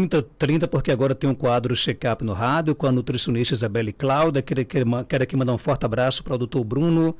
30h30, porque agora tem um quadro Check-up no rádio com a nutricionista Isabelle Cláudia. Quero aqui mandar um forte abraço para o doutor Bruno,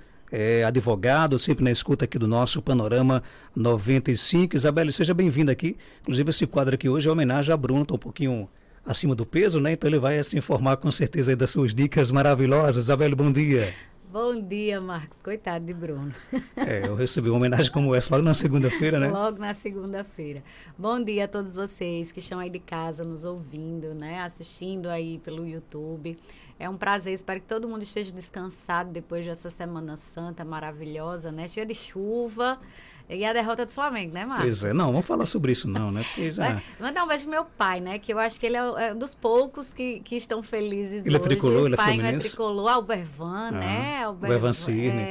advogado, sempre na escuta aqui do nosso Panorama 95. Isabelle, seja bem-vinda aqui. Inclusive, esse quadro aqui hoje é homenagem a Bruno, está um pouquinho acima do peso, né? Então ele vai se informar com certeza aí das suas dicas maravilhosas. Isabelle, bom dia. Bom dia, Marcos. Coitado de Bruno. Eu recebi uma homenagem como essa logo na segunda-feira, né? Logo na segunda-feira. Bom dia a todos vocês que estão aí de casa nos ouvindo, né? Assistindo aí pelo YouTube. É um prazer, espero que todo mundo esteja descansado depois dessa Semana Santa maravilhosa, né? Cheia de chuva. E a derrota do Flamengo, né, Marcos? Pois é, não, vamos falar sobre isso não, né? Já... Mandar um beijo pro meu pai, né? Que eu acho que ele é um dos poucos que estão felizes ele hoje. É tricolor, ele é pai fluminense? É tricolor, o Bervan, né? O Bervan Cirne.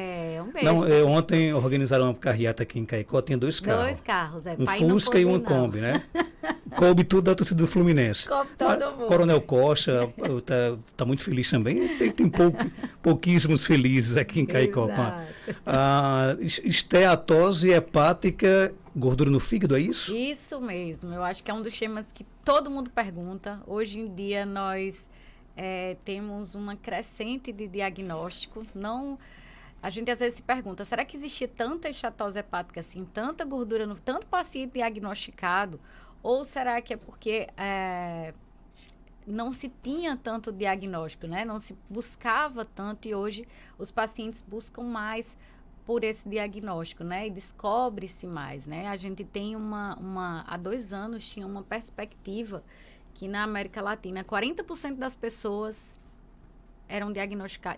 Um beijo. Não, ontem organizaram uma carreata aqui em Caicó, tinha 2 carros. 2 carros, Um pai Fusca e uma não. Kombi, né? Coube tudo da torcida do Fluminense. Coube todo mundo. Coronel Costa tá muito feliz também. Tem pouquíssimos felizes aqui em Caicó. Esteatose hepática, gordura no fígado, é isso? Isso mesmo. Eu acho que é um dos temas que todo mundo pergunta. Hoje em dia nós temos uma crescente de diagnóstico. A gente às vezes se pergunta, será que existia tanta esteatose hepática assim, tanta gordura, tanto paciente diagnosticado? Ou será que é porque não se tinha tanto diagnóstico, né? Não se buscava tanto e hoje os pacientes buscam mais por esse diagnóstico, né? E descobre-se mais, né? A gente tem há 2 anos tinha uma perspectiva que na América Latina 40% das pessoas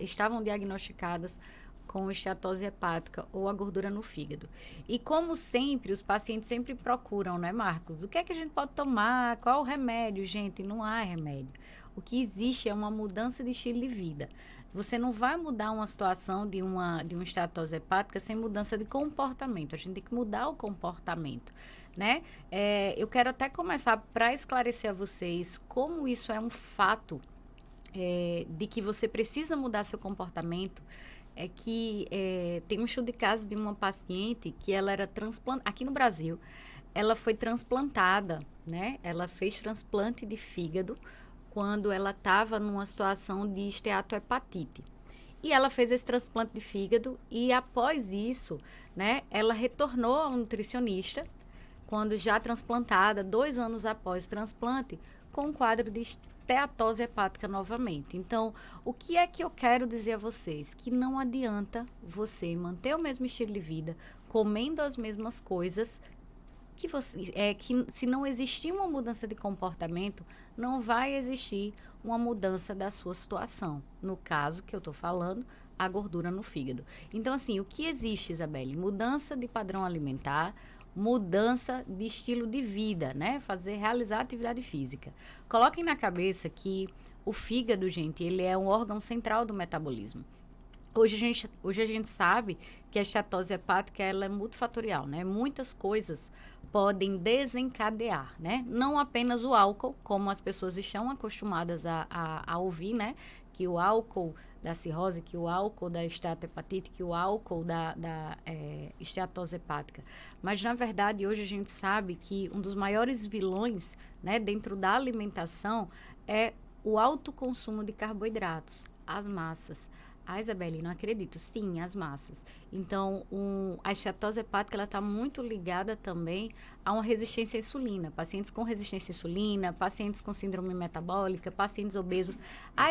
estavam diagnosticadas com esteatose hepática ou a gordura no fígado. E como sempre, os pacientes sempre procuram, né, Marcos? O que é que a gente pode tomar? Qual o remédio? Gente, não há remédio. O que existe é uma mudança de estilo de vida. Você não vai mudar uma situação de uma esteatose hepática sem mudança de comportamento. A gente tem que mudar o comportamento, né? Eu quero até começar para esclarecer a vocês como isso é um fato de que você precisa mudar seu comportamento. Tem um estudo de caso de uma paciente que ela era transplantada, aqui no Brasil, ela foi transplantada, né? Ela fez transplante de fígado quando ela estava numa situação de esteatohepatite. E ela fez esse transplante de fígado e após isso, né? Ela retornou ao nutricionista, quando já transplantada, 2 anos após o transplante, com um quadro de esteatose hepática novamente. Então, o que é que eu quero dizer a vocês? Que não adianta você manter o mesmo estilo de vida, comendo as mesmas coisas, que se não existir uma mudança de comportamento, não vai existir uma mudança da sua situação. No caso que eu estou falando, a gordura no fígado. Então, assim, o que existe, Isabelle? Mudança de padrão alimentar, mudança de estilo de vida, né? Realizar atividade física. Coloquem na cabeça que o fígado, gente, ele é um órgão central do metabolismo. Hoje a gente sabe que a esteatose hepática ela é multifatorial, né? Muitas coisas podem desencadear, né? Não apenas o álcool, como as pessoas estão acostumadas a ouvir, né? Que o álcool da cirrose, que o álcool da esteatohepatite, que o álcool da esteatose hepática. Mas, na verdade, hoje a gente sabe que um dos maiores vilões, né, dentro da alimentação é o alto consumo de carboidratos, as massas. Isabelle, não acredito. Sim, as massas. Então, a esteatose hepática ela está muito ligada também a uma resistência à insulina. Pacientes com resistência à insulina, pacientes com síndrome metabólica, pacientes obesos.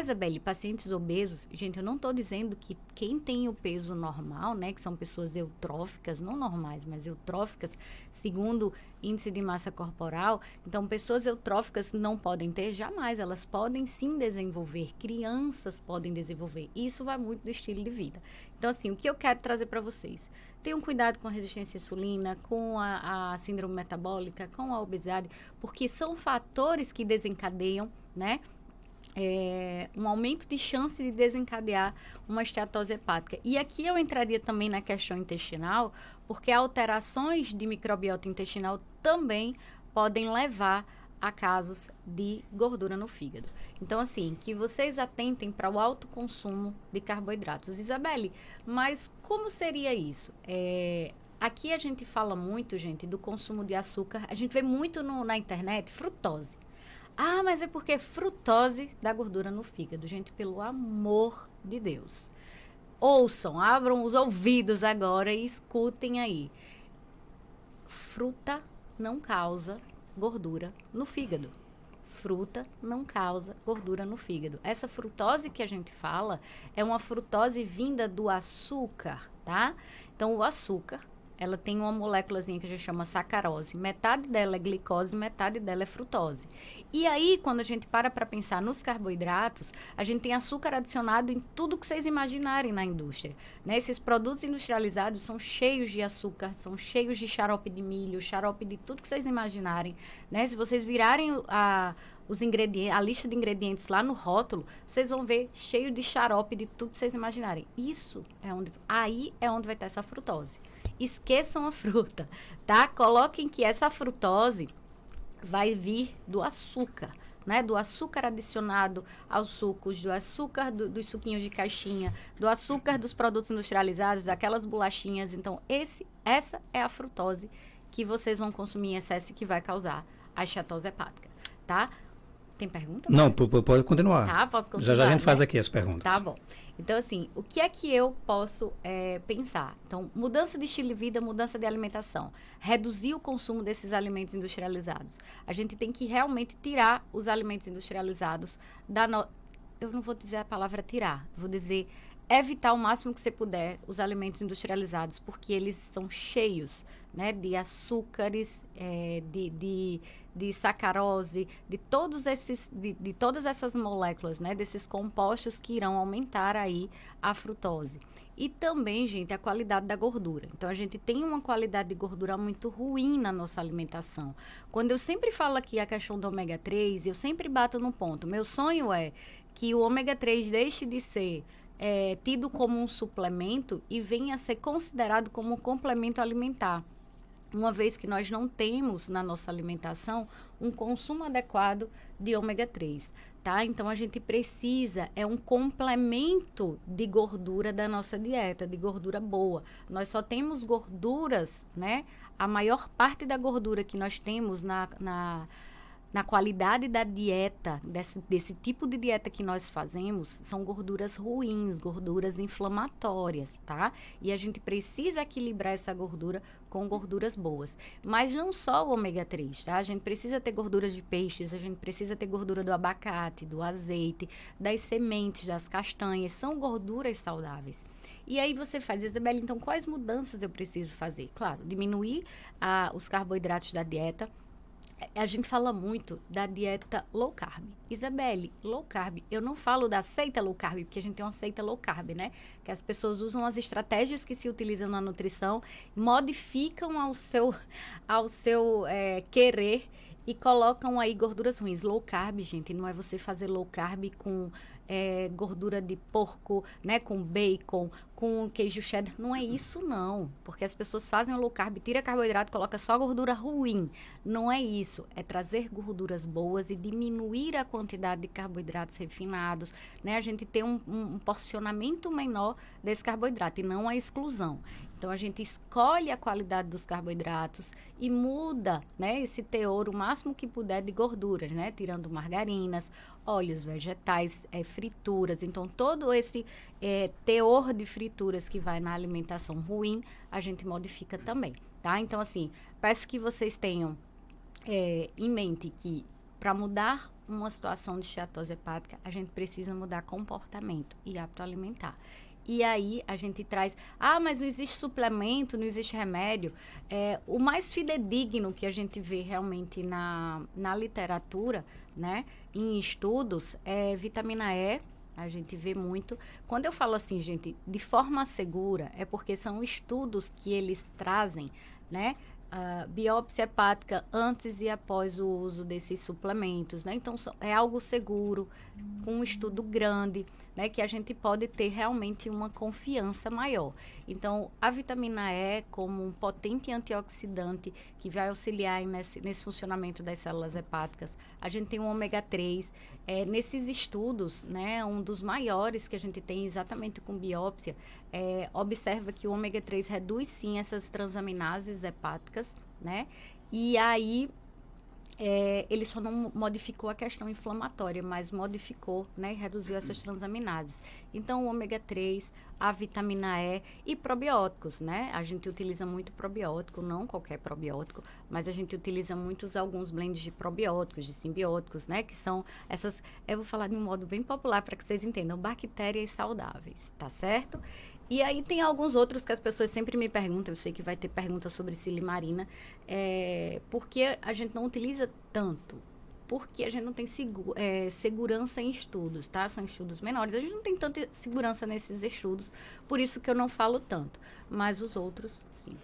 Isabelle, pacientes obesos, gente, eu não estou dizendo que quem tem o peso normal, né, que são pessoas eutróficas, não normais, mas eutróficas, segundo índice de massa corporal, então pessoas eutróficas não podem ter jamais, elas podem sim desenvolver, crianças podem desenvolver. Isso vai muito do estilo de vida. Então, assim, o que eu quero trazer para vocês? Tenham cuidado com a resistência à insulina, com a síndrome metabólica, com a obesidade, porque são fatores que desencadeiam, né? Um aumento de chance de desencadear uma esteatose hepática. E aqui eu entraria também na questão intestinal, porque alterações de microbiota intestinal também podem levar a casos de gordura no fígado. Então, assim, que vocês atentem para o alto consumo de carboidratos. Isabelle, mas como seria isso? Aqui a gente fala muito, gente, do consumo de açúcar. A gente vê muito na internet frutose. Ah, mas é porque frutose da gordura no fígado. Gente, pelo amor de Deus. Ouçam, abram os ouvidos agora e escutem aí. Fruta não causa gordura no fígado. Fruta não causa gordura no fígado. Essa frutose que a gente fala é uma frutose vinda do açúcar, tá? Então, o açúcar, ela tem uma moléculazinha que a gente chama sacarose. Metade dela é glicose, metade dela é frutose. E aí, quando a gente para pensar nos carboidratos, a gente tem açúcar adicionado em tudo que vocês imaginarem na indústria, né? Esses produtos industrializados são cheios de açúcar, são cheios de xarope de milho, xarope de tudo que vocês imaginarem, né? Se vocês virarem os ingredientes, a lista de ingredientes lá no rótulo, vocês vão ver cheio de xarope de tudo que vocês imaginarem. Aí é onde vai estar essa frutose. Esqueçam a fruta, tá? Coloquem que essa frutose vai vir do açúcar, né? Do açúcar adicionado aos sucos, do açúcar dos suquinhos de caixinha, do açúcar dos produtos industrializados, daquelas bolachinhas. Então, essa é a frutose que vocês vão consumir em excesso e que vai causar a esteatose hepática, tá? Tem pergunta? Não, pode continuar. Tá, posso continuar. Já a gente faz né? aqui as perguntas. Tá bom. Então, assim, o que é que eu posso pensar? Então, mudança de estilo de vida, mudança de alimentação. Reduzir o consumo desses alimentos industrializados. A gente tem que realmente tirar os alimentos industrializados Eu não vou dizer a palavra tirar, vou dizer evitar o máximo que você puder os alimentos industrializados, porque eles são cheios, né, de açúcares, de sacarose, de todas essas moléculas, né, desses compostos que irão aumentar aí a frutose. E também, gente, a qualidade da gordura. Então, a gente tem uma qualidade de gordura muito ruim na nossa alimentação. Quando eu sempre falo aqui a questão do ômega 3, eu sempre bato no ponto. Meu sonho é que o ômega 3 deixe de ser tido como um suplemento e venha a ser considerado como um complemento alimentar. Uma vez que nós não temos na nossa alimentação um consumo adequado de ômega 3, tá? Então, a gente precisa, um complemento de gordura da nossa dieta, de gordura boa. Nós só temos gorduras, né? A maior parte da gordura que nós temos na qualidade da dieta, desse tipo de dieta que nós fazemos, são gorduras ruins, gorduras inflamatórias, tá? E a gente precisa equilibrar essa gordura com gorduras boas. Mas não só o ômega 3, tá? A gente precisa ter gorduras de peixes, a gente precisa ter gordura do abacate, do azeite, das sementes, das castanhas, são gorduras saudáveis. E aí você faz, Isabela, então quais mudanças eu preciso fazer? Claro, diminuir os carboidratos da dieta. A gente fala muito da dieta low carb. Isabelle, low carb, eu não falo da seita low carb, porque a gente tem uma seita low carb, né? Que as pessoas usam as estratégias que se utilizam na nutrição, modificam ao seu querer e colocam aí gorduras ruins. Low carb, gente, não é você fazer low carb com gordura de porco, né, com bacon, com queijo cheddar, não é isso não, porque as pessoas fazem o low carb, tira carboidrato, coloca só gordura ruim, não é isso, é trazer gorduras boas e diminuir a quantidade de carboidratos refinados, né, a gente tem um porcionamento menor desse carboidrato e não a exclusão. Então, a gente escolhe a qualidade dos carboidratos e muda, né, esse teor o máximo que puder de gorduras, né, tirando margarinas, óleos vegetais, frituras. Então, todo esse teor de frituras que vai na alimentação ruim, a gente modifica também, tá? Então, assim, peço que vocês tenham em mente que para mudar uma situação de esteatose hepática, a gente precisa mudar comportamento e hábito alimentar. E aí a gente traz, mas não existe suplemento, não existe remédio. O mais fidedigno que a gente vê realmente na literatura, né, em estudos, é vitamina E, a gente vê muito. Quando eu falo assim, gente, de forma segura, é porque são estudos que eles trazem, né, biópsia hepática antes e após o uso desses suplementos, né? Então, é algo seguro, com um estudo grande, né? Que a gente pode ter realmente uma confiança maior. Então, a vitamina E, como um potente antioxidante que vai auxiliar nesse funcionamento das células hepáticas. A gente tem o ômega 3. Nesses estudos, né? Um dos maiores que a gente tem exatamente com biópsia, observa que o ômega 3 reduz sim essas transaminases hepáticas, né? E aí ele só não modificou a questão inflamatória, mas modificou, né, e reduziu essas transaminases. Então, o ômega 3, a vitamina E e probióticos, né? A gente utiliza muito probiótico, não qualquer probiótico, mas a gente utiliza alguns blends de probióticos, de simbióticos, né? Que são essas, eu vou falar de um modo bem popular para que vocês entendam, bactérias saudáveis, tá certo? E aí tem alguns outros que as pessoas sempre me perguntam, eu sei que vai ter pergunta sobre silimarina, por que a gente não utiliza tanto? Porque a gente não tem segurança em estudos, tá? São estudos menores, a gente não tem tanta segurança nesses estudos, por isso que eu não falo tanto, mas os outros, sim.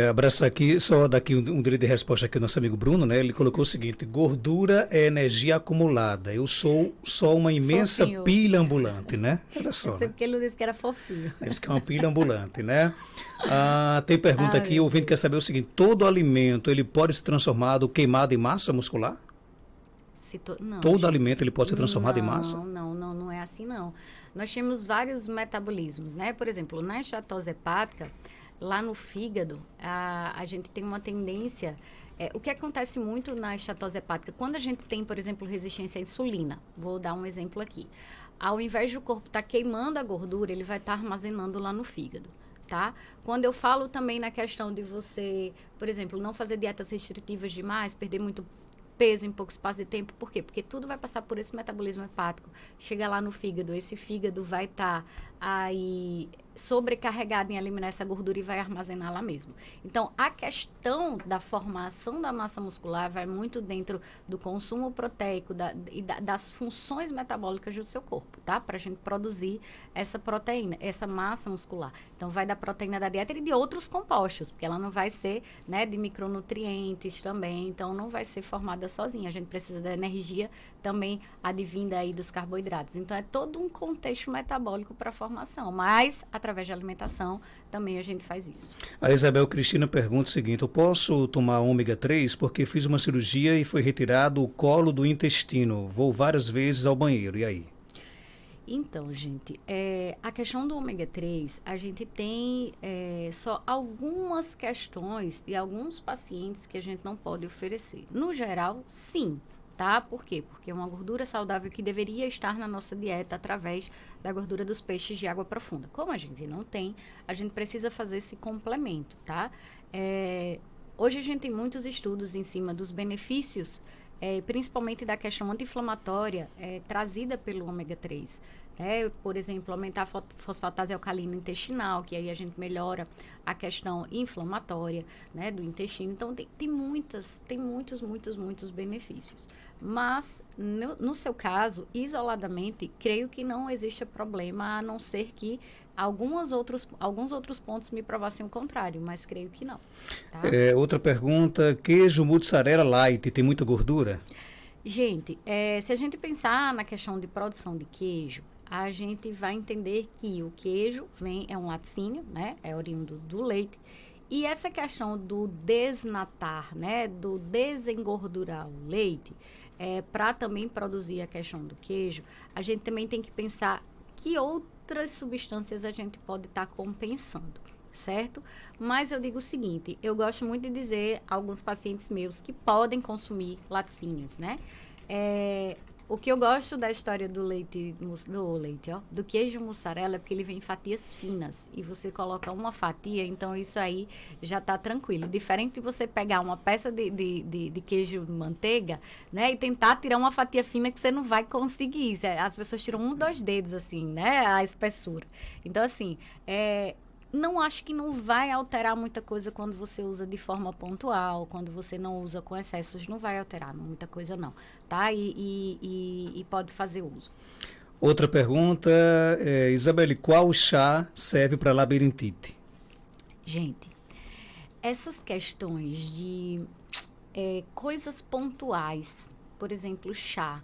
Abraço aqui, só daqui um direito de resposta aqui, o nosso amigo Bruno, né? Ele colocou o seguinte: gordura é energia acumulada. Eu sou só uma imensa Fofinho. pilha ambulante, né? Olha só. Eu sei porque ele disse que era fofinho. Ele disse que é uma pilha ambulante, né? Tem pergunta aqui, o ouvinte quer saber o seguinte: todo alimento ele pode ser transformado, queimado em massa muscular? Não, Todo gente, alimento ele pode ser transformado em massa? Não é assim não. Nós temos vários metabolismos, né? Por exemplo, na esteatose hepática, lá no fígado, a gente tem uma tendência... o que acontece muito na esteatose hepática, quando a gente tem, por exemplo, resistência à insulina, vou dar um exemplo aqui. Ao invés do corpo estar queimando a gordura, ele vai estar armazenando lá no fígado, tá? Quando eu falo também na questão de você, por exemplo, não fazer dietas restritivas demais, perder muito peso em pouco espaço de tempo, por quê? Porque tudo vai passar por esse metabolismo hepático, chega lá no fígado, esse fígado vai estar aí sobrecarregado em eliminar essa gordura e vai armazenar lá mesmo. Então, a questão da formação da massa muscular vai muito dentro do consumo proteico das funções metabólicas do seu corpo, tá? Para a gente produzir essa proteína, essa massa muscular. Então, vai da proteína da dieta e de outros compostos, porque ela não vai ser, né, de micronutrientes também, então não vai ser formada sozinha. A gente precisa da energia também advinda aí dos carboidratos. Então, é todo um contexto metabólico para a formação, mas através da alimentação também a gente faz isso. A Isabel Cristina pergunta o seguinte: eu posso tomar ômega 3 porque fiz uma cirurgia e foi retirado o colo do intestino, vou várias vezes ao banheiro, e aí? Então, gente, a questão do ômega 3, a gente tem só algumas questões de alguns pacientes que a gente não pode oferecer. No geral, sim. Tá? Por quê? Porque é uma gordura saudável que deveria estar na nossa dieta através da gordura dos peixes de água profunda. Como a gente não tem, a gente precisa fazer esse complemento, tá? Hoje a gente tem muitos estudos em cima dos benefícios, principalmente da questão anti-inflamatória trazida pelo ômega 3. Por exemplo, aumentar a fosfatase alcalina intestinal, que aí a gente melhora a questão inflamatória, né, do intestino. Então, tem muitos benefícios. Mas, no seu caso, isoladamente, creio que não existe problema, a não ser que alguns outros pontos me provassem o contrário, mas creio que não. Tá? Outra pergunta: queijo mozzarella light tem muita gordura? Gente, se a gente pensar na questão de produção de queijo, a gente vai entender que o queijo é um laticínio, né? É oriundo do leite. E essa questão do desnatar, né? Do desengordurar o leite, para também produzir a questão do queijo, a gente também tem que pensar que outras substâncias a gente pode estar compensando, certo? Mas eu digo o seguinte, eu gosto muito de dizer a alguns pacientes meus que podem consumir laticínios, né? O que eu gosto da história do queijo mussarela é porque ele vem em fatias finas e você coloca uma fatia, então isso aí já tá tranquilo. Diferente de você pegar uma peça de queijo manteiga, né, e tentar tirar uma fatia fina que você não vai conseguir. As pessoas tiram 2 dedos, assim, né, a espessura. Então, assim, não acho que não vai alterar muita coisa quando você usa de forma pontual, quando você não usa com excessos, não vai alterar muita coisa não, tá? E pode fazer uso. Outra pergunta, Isabelle, qual chá serve para labirintite? Gente, essas questões de coisas pontuais, por exemplo, chá,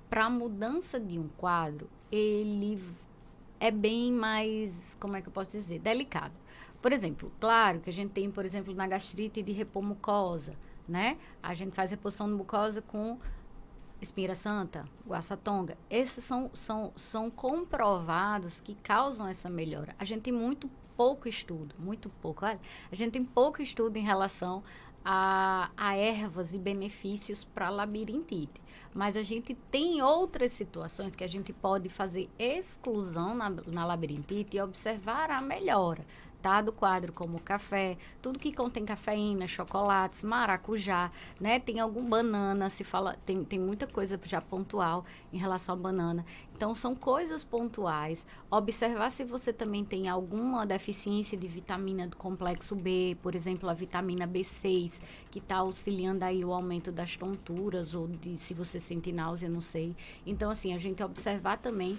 para mudança de um quadro, ele é bem mais, como é que eu posso dizer, delicado. Por exemplo, claro que a gente tem, por exemplo, na gastrite de repor mucosa, né? A gente faz reposição de mucosa com espinheira santa, guaçatonga. Esses são comprovados que causam essa melhora. A gente tem muito pouco estudo, muito pouco. Olha, a gente tem pouco estudo em relação a ervas e benefícios para labirintite. Mas a gente tem outras situações que a gente pode fazer exclusão na labirintite e observar a melhora, tá? Do quadro, como café, tudo que contém cafeína, chocolates, maracujá, né? Tem algum banana, se fala, tem muita coisa já pontual em relação à banana. Então, são coisas pontuais. Observar se você também tem alguma deficiência de vitamina do complexo B, por exemplo, a vitamina B6, que está auxiliando aí o aumento das tonturas, ou de se você sente náusea, não sei. Então, assim, a gente observar também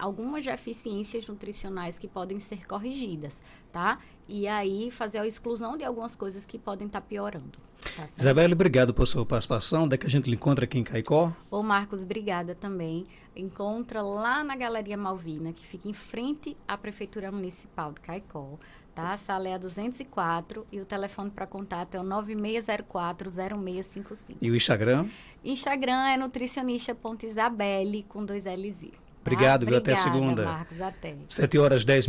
algumas deficiências nutricionais que podem ser corrigidas, tá? E aí, fazer a exclusão de algumas coisas que podem estar piorando. Tá certo? Isabelle, obrigado por sua participação. Onde é que a gente lhe encontra aqui em Caicó? Ô Marcos, obrigada também. Encontra lá na Galeria Malvina, que fica em frente à Prefeitura Municipal de Caicó, tá? A sala é a 204 e o telefone para contato é o 9604-0655. E o Instagram? Instagram é nutricionista.isabelle com 2 Lz. Tá? Obrigado, viu? Até Obrigada, segunda. Marcos, até. 7h10.